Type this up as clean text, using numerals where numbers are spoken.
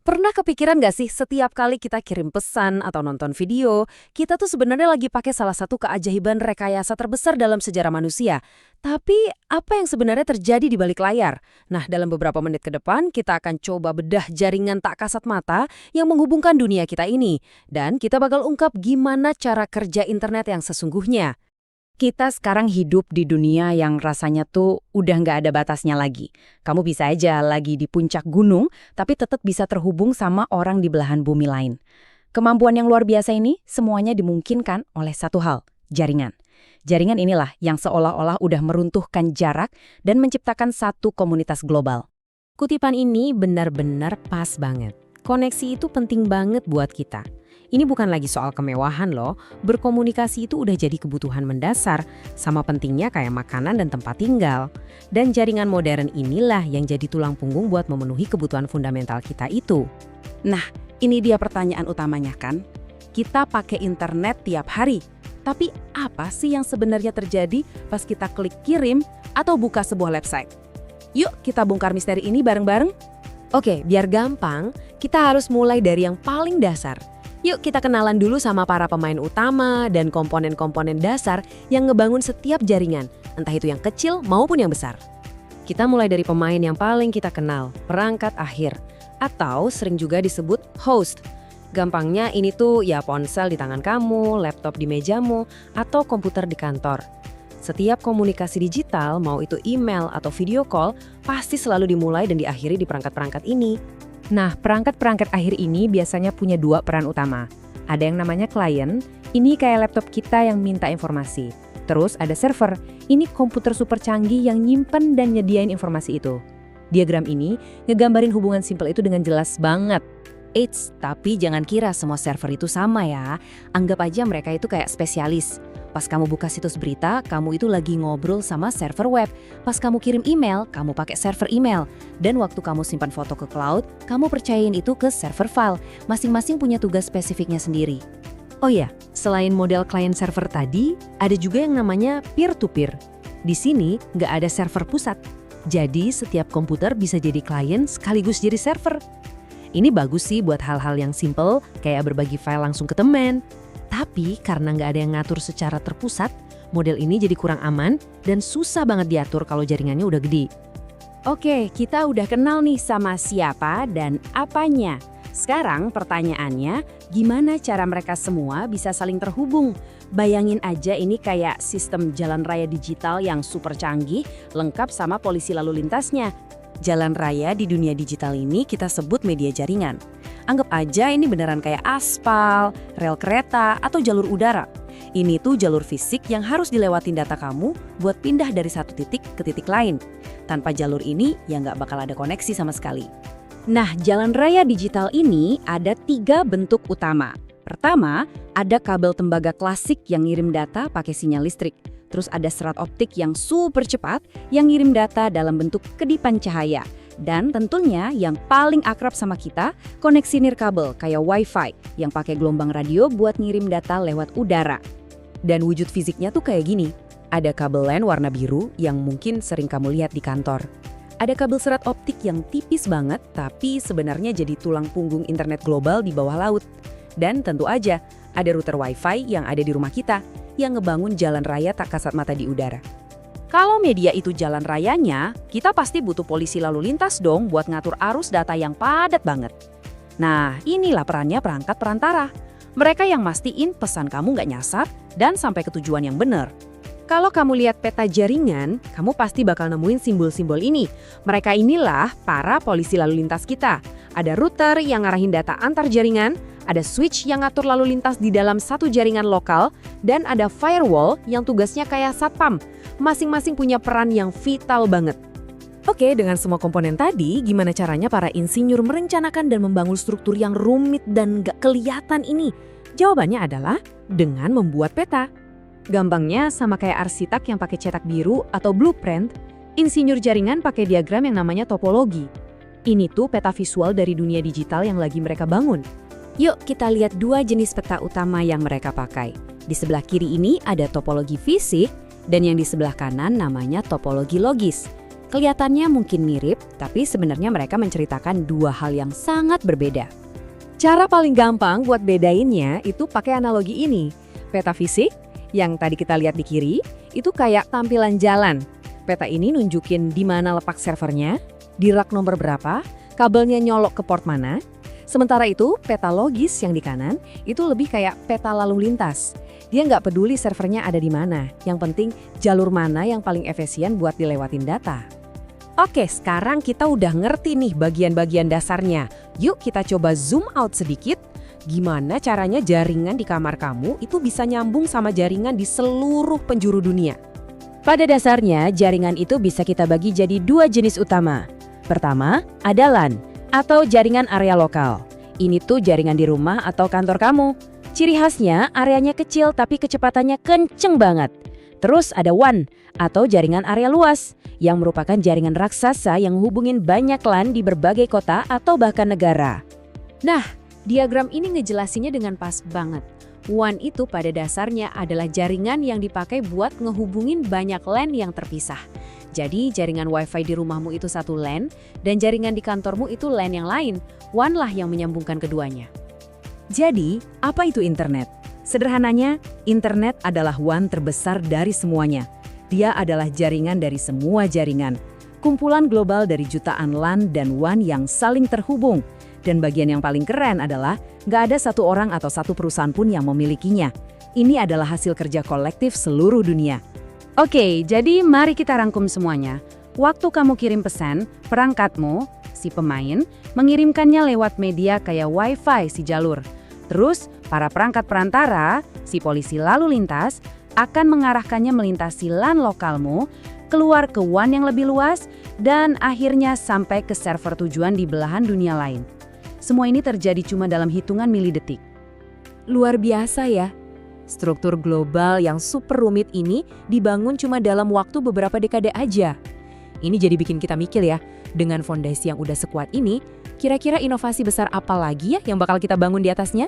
Pernah kepikiran nggak sih setiap kali kita kirim pesan atau nonton video, kita tuh sebenarnya lagi pakai salah satu keajaiban rekayasa terbesar dalam sejarah manusia. Tapi apa yang sebenarnya terjadi di balik layar? Nah, dalam beberapa menit ke depan kita akan coba bedah jaringan tak kasat mata yang menghubungkan dunia kita ini. Dan kita bakal ungkap gimana cara kerja internet yang sesungguhnya. Kita sekarang hidup di dunia yang rasanya tuh udah nggak ada batasnya lagi. Kamu bisa aja lagi di puncak gunung, tapi tetap bisa terhubung sama orang di belahan bumi lain. Kemampuan yang luar biasa ini semuanya dimungkinkan oleh satu hal, jaringan. Jaringan inilah yang seolah-olah udah meruntuhkan jarak dan menciptakan satu komunitas global. Kutipan ini benar-benar pas banget. Koneksi itu penting banget buat kita. Ini bukan lagi soal kemewahan loh, berkomunikasi itu udah jadi kebutuhan mendasar, sama pentingnya kayak makanan dan tempat tinggal. Dan jaringan modern inilah yang jadi tulang punggung buat memenuhi kebutuhan fundamental kita itu. Nah, ini dia pertanyaan utamanya kan? Kita pakai internet tiap hari, tapi apa sih yang sebenarnya terjadi pas kita klik kirim atau buka sebuah website? Yuk kita bongkar misteri ini bareng-bareng. Oke, biar gampang, kita harus mulai dari yang paling dasar. Yuk kita kenalan dulu sama para pemain utama dan komponen-komponen dasar yang ngebangun setiap jaringan, entah itu yang kecil maupun yang besar. Kita mulai dari pemain yang paling kita kenal, perangkat akhir, atau sering juga disebut host. Gampangnya ini tuh ya ponsel di tangan kamu, laptop di mejamu, atau komputer di kantor. Setiap komunikasi digital, mau itu email atau video call, pasti selalu dimulai dan diakhiri di perangkat-perangkat ini. Nah, perangkat-perangkat akhir ini biasanya punya dua peran utama. Ada yang namanya klien, ini kayak laptop kita yang minta informasi. Terus ada server, ini komputer super canggih yang nyimpen dan nyediain informasi itu. Diagram ini ngegambarin hubungan simpel itu dengan jelas banget. Eits, tapi jangan kira semua server itu sama ya. Anggap aja mereka itu kayak spesialis. Pas kamu buka situs berita, kamu itu lagi ngobrol sama server web. Pas kamu kirim email, kamu pakai server email. Dan waktu kamu simpan foto ke cloud, kamu percayain itu ke server file. Masing-masing punya tugas spesifiknya sendiri. Oh ya, selain model client server tadi, ada juga yang namanya peer-to-peer. Di sini nggak ada server pusat. Jadi setiap komputer bisa jadi klien sekaligus jadi server. Ini bagus sih buat hal-hal yang simple, kayak berbagi file langsung ke teman. Tapi karena nggak ada yang ngatur secara terpusat, model ini jadi kurang aman dan susah banget diatur kalau jaringannya udah gede. Oke, kita udah kenal nih sama siapa dan apanya. Sekarang pertanyaannya, gimana cara mereka semua bisa saling terhubung? Bayangin aja ini kayak sistem jalan raya digital yang super canggih, lengkap sama polisi lalu lintasnya. Jalan raya di dunia digital ini kita sebut media jaringan. Anggap aja ini beneran kayak aspal, rel kereta, atau jalur udara. Ini tuh jalur fisik yang harus dilewatin data kamu buat pindah dari satu titik ke titik lain. Tanpa jalur ini, ya nggak bakal ada koneksi sama sekali. Nah, jalan raya digital ini ada 3 bentuk utama. Pertama, ada kabel tembaga klasik yang ngirim data pakai sinyal listrik. Terus ada serat optik yang super cepat yang ngirim data dalam bentuk kedipan cahaya. Dan tentunya yang paling akrab sama kita, koneksi nirkabel kayak Wi-Fi yang pakai gelombang radio buat ngirim data lewat udara. Dan wujud fisiknya tuh kayak gini. Ada kabel LAN warna biru yang mungkin sering kamu lihat di kantor. Ada kabel serat optik yang tipis banget tapi sebenarnya jadi tulang punggung internet global di bawah laut. Dan tentu aja ada router Wi-Fi yang ada di rumah kita yang ngebangun jalan raya tak kasat mata di udara. Kalau media itu jalan rayanya, kita pasti butuh polisi lalu lintas dong buat ngatur arus data yang padat banget. Nah, inilah perannya perangkat perantara. Mereka yang mastiin pesan kamu nggak nyasar dan sampai ke tujuan yang benar. Kalau kamu lihat peta jaringan, kamu pasti bakal nemuin simbol-simbol ini. Mereka inilah para polisi lalu lintas kita. Ada router yang ngarahin data antar jaringan, ada switch yang ngatur lalu lintas di dalam satu jaringan lokal, dan ada firewall yang tugasnya kayak satpam. Masing-masing punya peran yang vital banget. Oke, dengan semua komponen tadi, gimana caranya para insinyur merencanakan dan membangun struktur yang rumit dan gak kelihatan ini? Jawabannya adalah dengan membuat peta. Gampangnya sama kayak arsitek yang pakai cetak biru atau blueprint, insinyur jaringan pakai diagram yang namanya topologi. Ini tuh peta visual dari dunia digital yang lagi mereka bangun. Yuk kita lihat 2 jenis peta utama yang mereka pakai. Di sebelah kiri ini ada topologi fisik, dan yang di sebelah kanan namanya topologi logis. Kelihatannya mungkin mirip, tapi sebenarnya mereka menceritakan dua hal yang sangat berbeda. Cara paling gampang buat bedainnya itu pakai analogi ini. Peta fisik, yang tadi kita lihat di kiri, itu kayak tampilan jalan. Peta ini nunjukin di mana letak servernya, di rak nomor berapa, kabelnya nyolok ke port mana. Sementara itu, peta logis yang di kanan itu lebih kayak peta lalu lintas. Dia nggak peduli servernya ada di mana, yang penting jalur mana yang paling efisien buat dilewatin data. Oke, sekarang kita udah ngerti nih bagian-bagian dasarnya. Yuk kita coba zoom out sedikit. Gimana caranya jaringan di kamar kamu itu bisa nyambung sama jaringan di seluruh penjuru dunia? Pada dasarnya, jaringan itu bisa kita bagi jadi dua jenis utama. Pertama, ada LAN atau jaringan area lokal. Ini tuh jaringan di rumah atau kantor kamu. Ciri khasnya areanya kecil tapi kecepatannya kenceng banget. Terus ada WAN atau jaringan area luas yang merupakan jaringan raksasa yang hubungin banyak LAN di berbagai kota atau bahkan negara. Nah, diagram ini ngejelasinnya dengan pas banget. WAN itu pada dasarnya adalah jaringan yang dipakai buat ngehubungin banyak LAN yang terpisah. Jadi jaringan WiFi di rumahmu itu satu LAN dan jaringan di kantormu itu LAN yang lain. WAN lah yang menyambungkan keduanya. Jadi, apa itu internet? Sederhananya, internet adalah WAN terbesar dari semuanya. Dia adalah jaringan dari semua jaringan. Kumpulan global dari jutaan LAN dan WAN yang saling terhubung. Dan bagian yang paling keren adalah nggak ada satu orang atau satu perusahaan pun yang memilikinya. Ini adalah hasil kerja kolektif seluruh dunia. Oke, jadi mari kita rangkum semuanya. Waktu kamu kirim pesan, perangkatmu, si pemain, mengirimkannya lewat media kayak Wi-Fi si jalur. Terus, para perangkat perantara, si polisi lalu lintas, akan mengarahkannya melintasi LAN lokalmu, keluar ke WAN yang lebih luas, dan akhirnya sampai ke server tujuan di belahan dunia lain. Semua ini terjadi cuma dalam hitungan milidetik. Luar biasa ya. Struktur global yang super rumit ini dibangun cuma dalam waktu beberapa dekade aja. Ini jadi bikin kita mikir ya, dengan fondasi yang udah sekuat ini, kira-kira inovasi besar apa lagi ya yang bakal kita bangun di atasnya?